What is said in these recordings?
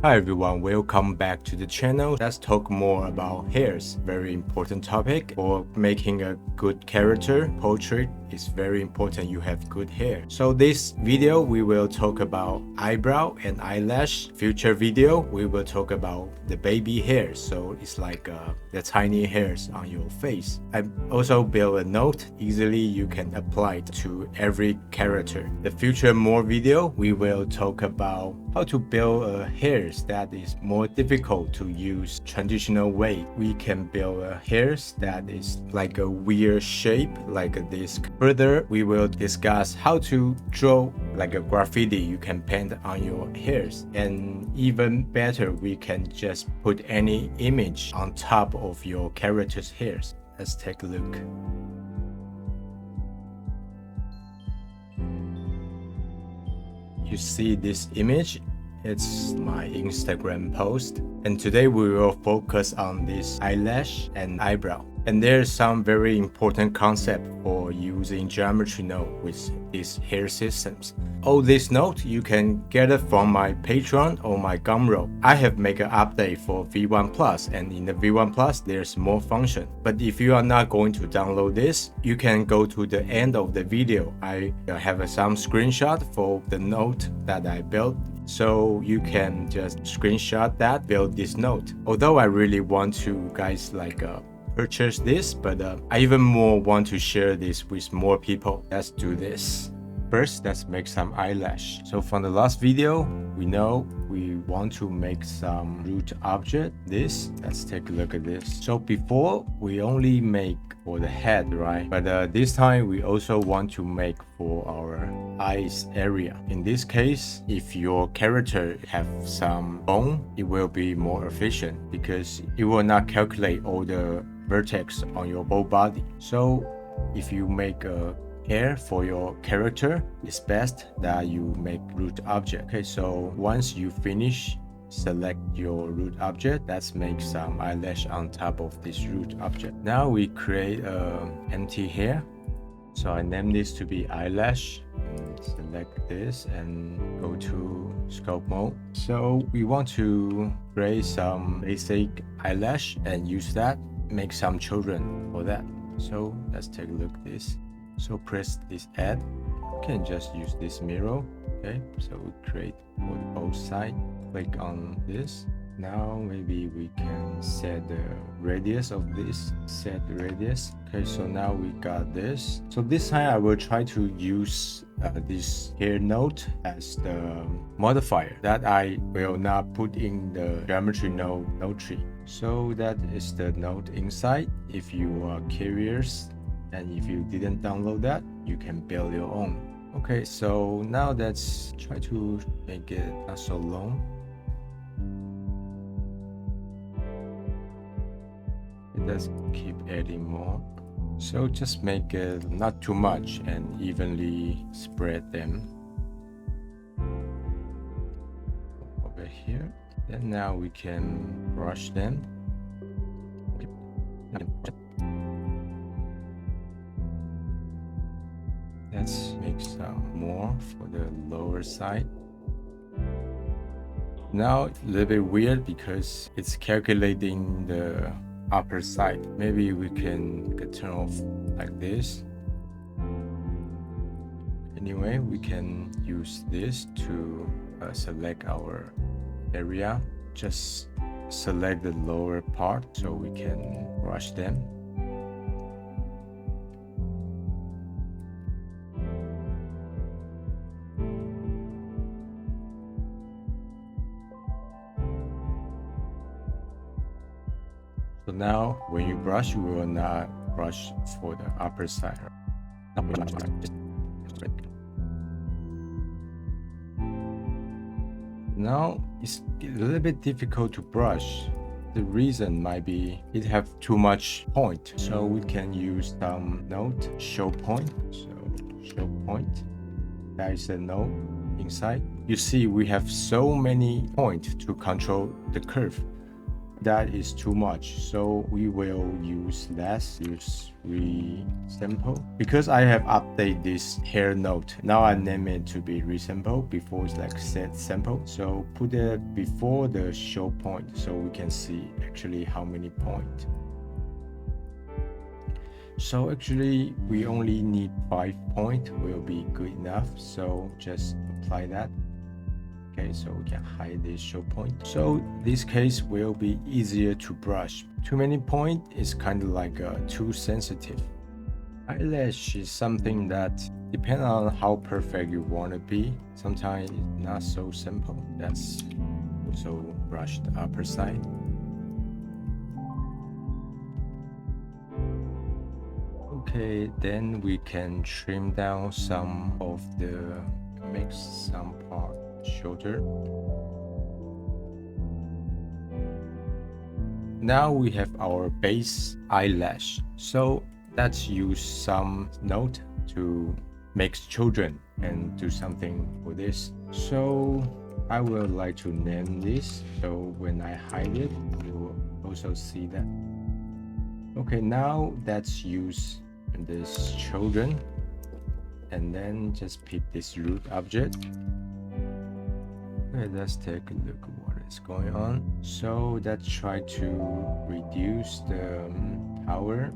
Hi everyone, welcome back to the channel. Let's talk more about hairs. Very important topic. For making a good character portrait, it's very important you have good hair. So this video we will talk about eyebrow and eyelash. Future video we will talk about the baby hairs. So it's like the tiny hairs on your face. I also built a note. Easily you can apply it to every character. The future more video we will talk about how to build hairs that is more difficult to use traditional way. We can build hairs that is like a weird shape like a disc. Further, we will discuss how to draw like a graffiti you can paint on your hairs. And even better, we can just put any image on top of your character's hairs. Let's take a look. You see this image? It's my Instagram post, and today we will focus on this eyelash and eyebrow. And there's some very important concept for using geometry node with these hair systems. All this note you can get it from my Patr-1 or my Gumroad. I have made an update for V1 Plus, and in the V1 Plus there's more function. But if you are not going to download this, you can go to the end of the video. I have some screenshot for the note that I built. So you can just screenshot that, build this note. Although I really want to guys like purchase this, but I even more want to share this with more people. Let's do this. First, let's make some eyelash. So from the last video, we know we want to make some root object. Let's take a look at this. So before, we only make for the head, right? But this time, we also want to make for our eyes area. In this case, if your character have some bone, it will be more efficient because it will not calculate all the vertex on your whole body. So if you make a hair for your character, it's best that you make root object. Okay, so once you finish, select your root object. Let's make some eyelash on top of this root object. Now we create a empty hair. So I name this to be eyelash. Select this and go to scope mode. So we want to create some basic eyelash and use that, make some children for that. So let's take a look at this. So press this add. You can just use this mirror. Okay, so we create for both sides. Click on this. Now maybe we can set the radius of this. Set the radius. Okay, so now we got this. So this time I will try to use this hair node as the modifier that I will not put in the geometry node tree. So that is the node inside. If you are curious and if you didn't download that, you can build your own. Okay, so now let's try to make it not so long. Let's keep adding more. So just make it not too much and evenly spread them over here. Then now we can brush them. Let's make some more for the lower side. Now a little bit weird because it's calculating the upper side. Maybe we can turn off like this. Anyway, we can use this to select our area. Just select the lower part so we can brush them. So now when you brush, you will not brush for the upper side. Now it's a little bit difficult to brush. The reason might be it have too much point. So we can use some node show point. So show point. That is the node inside. You see we have so many points to control the curve. that is too much, so we will use less. Use resample. Because I have updated this hair node, now I name it to be resample. Before it's like set sample, so put it before the show point so we can see actually how many points. So actually we only need 5 points will be good enough, so just apply that. Okay, so we can hide this show point. So this case will be easier to brush. Too many points is kind of like too sensitive. Eyelash is something that depends on how perfect you want to be. Sometimes it's not so simple. That's also brush the upper side. Okay, then we can trim down some of the make some part shorter. Now we have our base eyelash, so let's use some note to make children and do something for this. So I would like to name this, so when I hide it you will also see that. Okay, now let's use this children and then just pick this root object. Okay, let's take a look at what is going on. So let's try to reduce the power.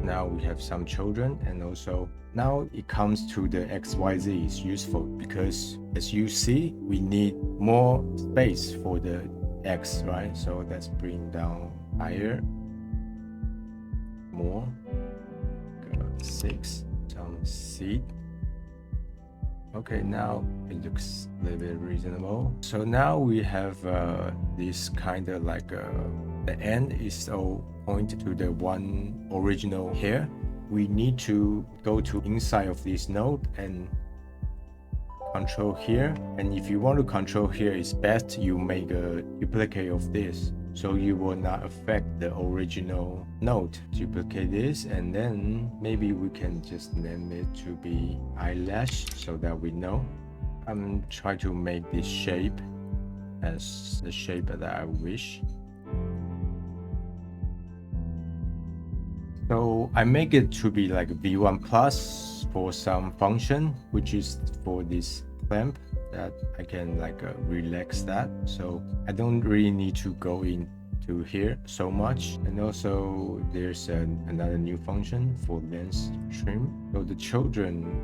Now we have some children, and also now it comes to the XYZ is useful because as you see we need more space for the X, right? So let's bring down higher, more, 6, some seed. Okay, now it looks a little bit reasonable. So now we have this kind of like the end is all point to the one original hair. We need to go to inside of this node and control here. And if you want to control here, it's best you make a duplicate of this, so you will not affect the original node. Duplicate this, and then maybe we can just name it to be eyelash so that we know. I'm trying to make this shape as the shape that I wish. So I make it to be like V1 plus for some function, which is for this clamp that I can like relax that. So I don't really need to go into here so much. And also there's another new function for lens trim. So the children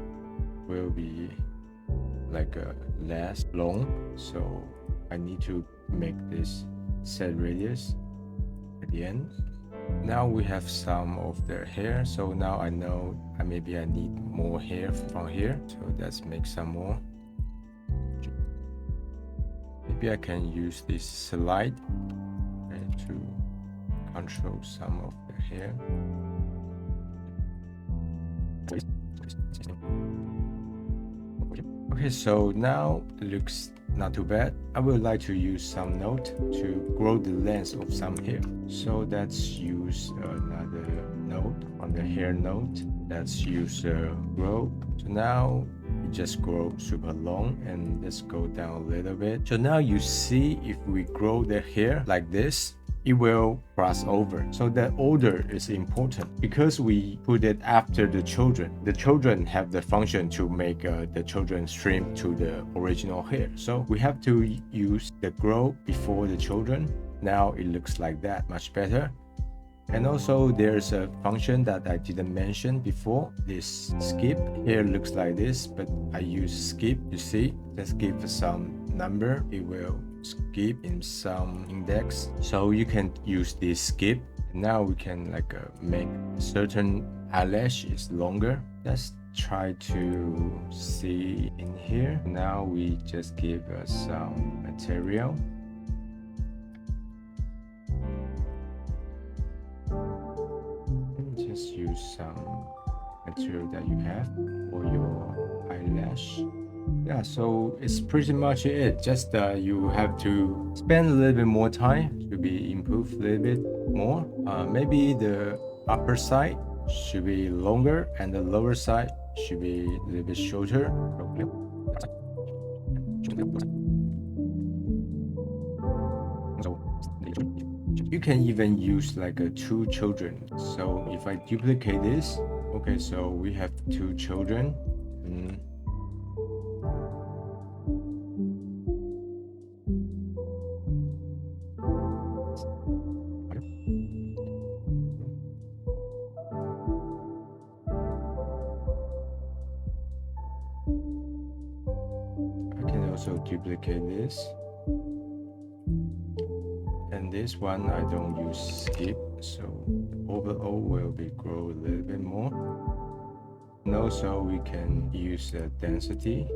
will be like less long. So I need to make this set radius at the end. Now we have some of their hair, so now I know maybe I need more hair from here, so let's make some more. Maybe I can use this slide to control some of the hair. Okay, so now it looks not too bad. I would like to use some node to grow the length of some hair. So let's use another node on the hair node. Let's use grow. So now it just grow super long, and let's go down a little bit. So now you see if we grow the hair like this, it will cross over. So the order is important because we put it after the children. The children have the function to make the children trim to the original hair. So we have to use the grow before the children. Now it looks like that, much better. And also there's a function that I didn't mention before, this skip. Here looks like this, but I use skip. You see, let's give some number. It will skip in some index, so you can use this skip. Now we can like make certain eyelash is longer. Let's try to see in here. Now we just give some material. Just use some material that you have for your eyelash. Yeah, so it's pretty much it. Just you have to spend a little bit more time to be improved a little bit more. Maybe the upper side should be longer and the lower side should be a little bit shorter. You can even use like two children. So if I duplicate this, okay, so we have two children. I can also duplicate this. And this one I don't use skip, so overall will be grow a little bit more. And also we can use the density.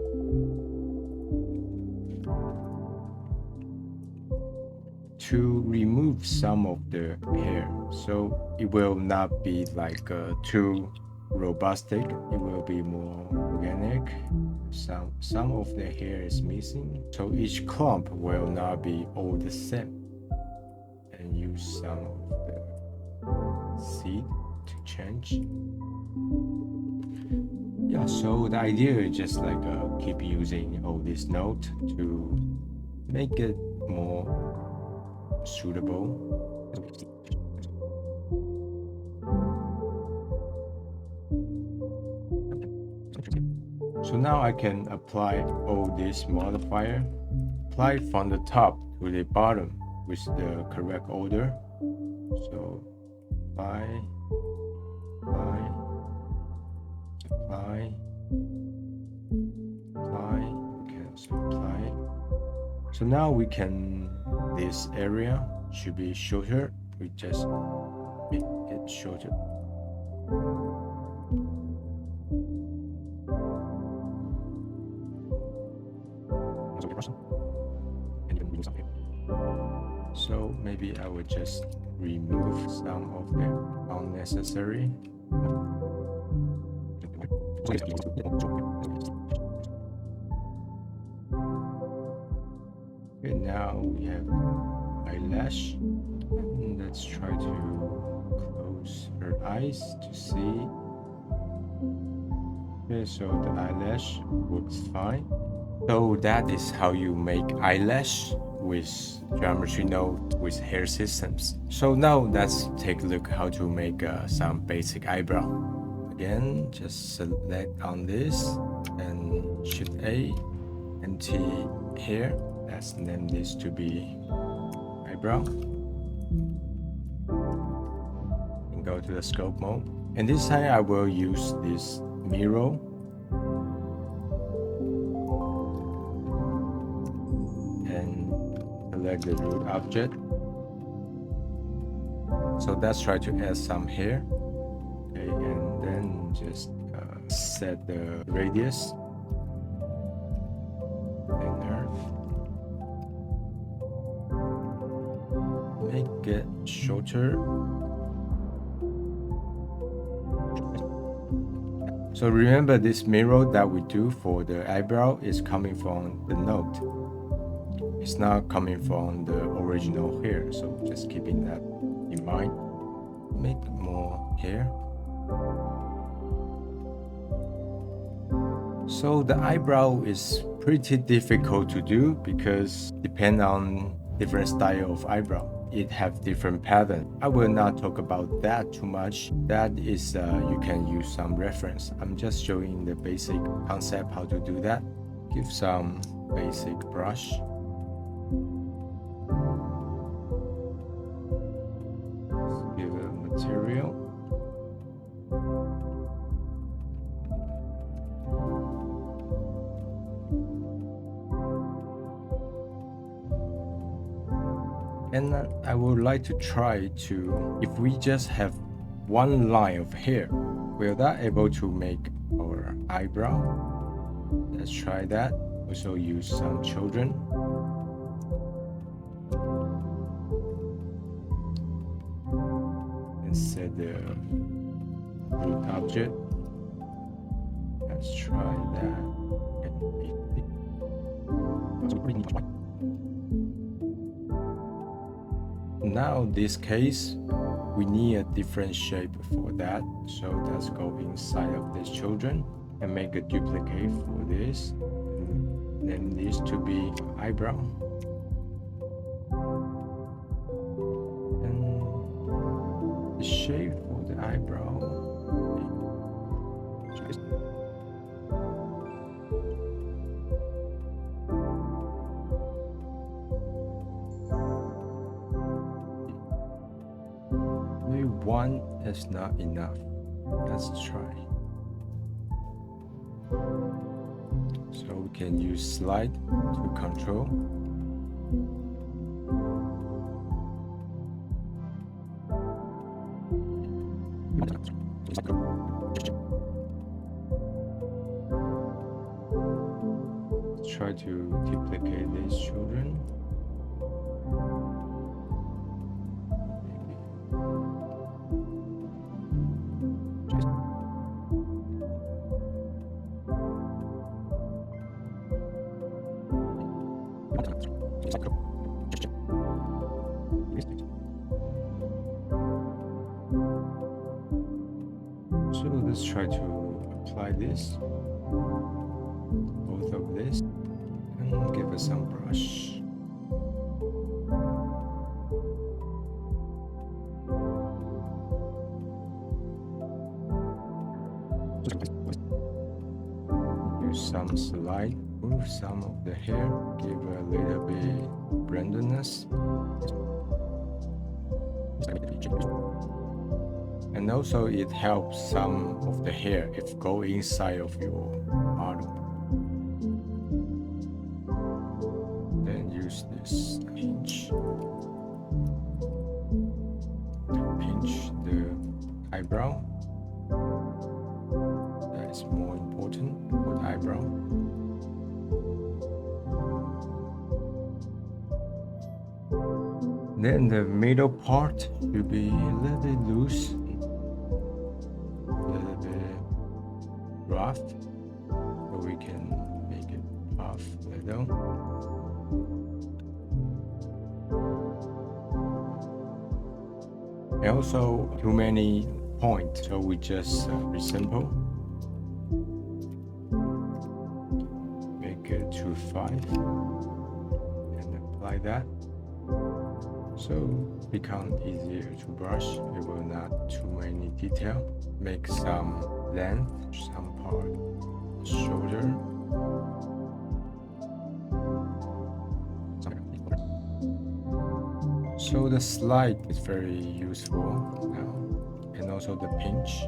To remove some of the hair, so it will not be like too robustic, it will be more organic. Some of the hair is missing, so each clump will not be all the same. And use some of the seed to change. Yeah, so the idea is just like keep using all this node to make it more suitable. So now I can apply all this modifier, apply from the top to the bottom with the correct order. So apply, okay, so apply. So now we can, this area should be shorter, we just make it shorter. So maybe I would just remove some of the unnecessary. Okay, now we have eyelash. Let's try to close her eyes to see. Okay, so the eyelash works fine. So that is how you make eyelash with geometry node with hair systems. So now let's take a look how to make some basic eyebrow. Again, just select on this and Shift A, anti-hair. Let's name this to be eyebrow. And go to the scope mode. And this time I will use this mirror. And select the root object. So let's try to add some hair. Okay, and then just set the radius. Make it shorter. So remember, this mirror that we do for the eyebrow is coming from the node. It's not coming from the original hair, so just keeping that in mind. Make more hair. So the eyebrow is pretty difficult to do because depend on different style of eyebrow. It have different pattern. I will not talk about that too much. That is you can use some reference. I'm just showing the basic concept how to do that. Give some basic brush. Give a material. And I would like to try to, if we just have one line of hair, will that able to make our eyebrow? Let's try that. Also use some children. And set the root object. Let's try that. Now this case, we need a different shape for that. So let's go inside of this children and make a duplicate for this. And then this to be eyebrow. one is not enough. Let's try. So we can use slide to control. Try to duplicate these children. So let's try to apply this, both of this, and give it some brush. Use some slide, move some of the hair, give a little bit brandness. And also it helps some of the hair if go inside of your model. Then use this pinch to pinch the eyebrow. That is more important for the eyebrow. Then the middle part will be a little bit loose, a little bit rough, so we can make it puff a little. And also too many points, so we just resample. Make it to 5 and apply that. So become easier to brush. It will not too many detail. Make some length, some part shoulder. So the slide is very useful now, and also the pinch.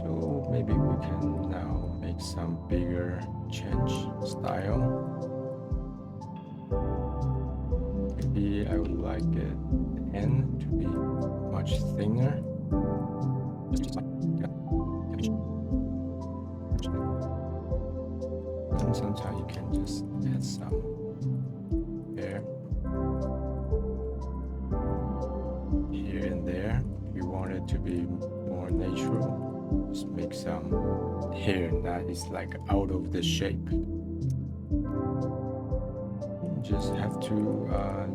So maybe we can now make some bigger change style. Maybe I would like it the end to be much thinner. And sometimes you can just add some hair here and there. If you want it to be more natural, just make some hair that is like out of the shape. You just have to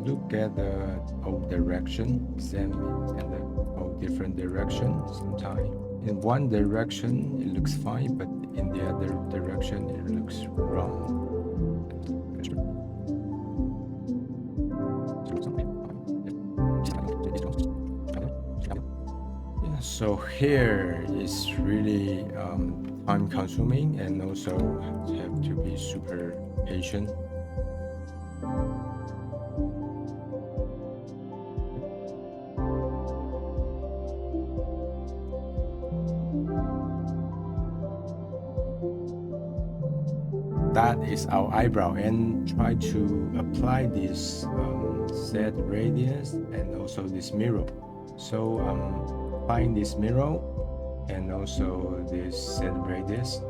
look at the whole direction, examine it at the whole different direction. Sometimes in one direction it looks fine, but in the other direction it looks wrong. Yeah, so here is really time consuming, and also have to be super patient. That is our eyebrow, and try to apply this set radius and also this mirror. So applying this mirror and also this set radius.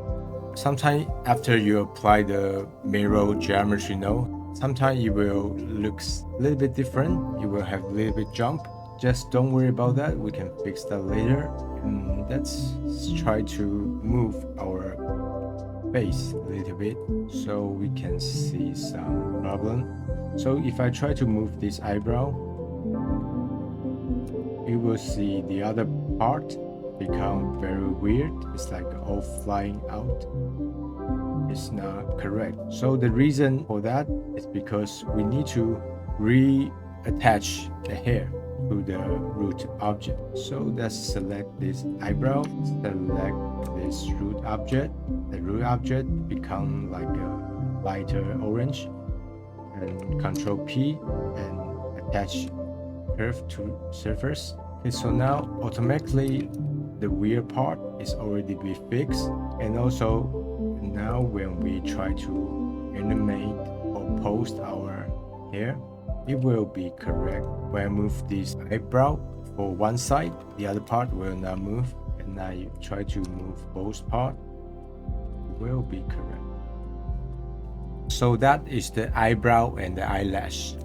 Sometimes after you apply the mirror geometry node, sometimes it will look a little bit different. You will have a little bit jump. Just don't worry about that. We can fix that later. And let's try to move our face a little bit so we can see some problem. So if I try to move this eyebrow, you will see the other part become very weird. It's like all flying out. It's not correct. So the reason for that is because we need to reattach the hair. to the root object. So let's select this eyebrow, select this root object. The root object become like a lighter orange, and Control P and attach curve to surface. Okay, so now automatically the weird part is already be fixed, and also now when we try to animate or post our hair, it will be correct. When I move this eyebrow for one side, the other part will not move, and I try to move both parts, it will be correct. So that is the eyebrow and the eyelash.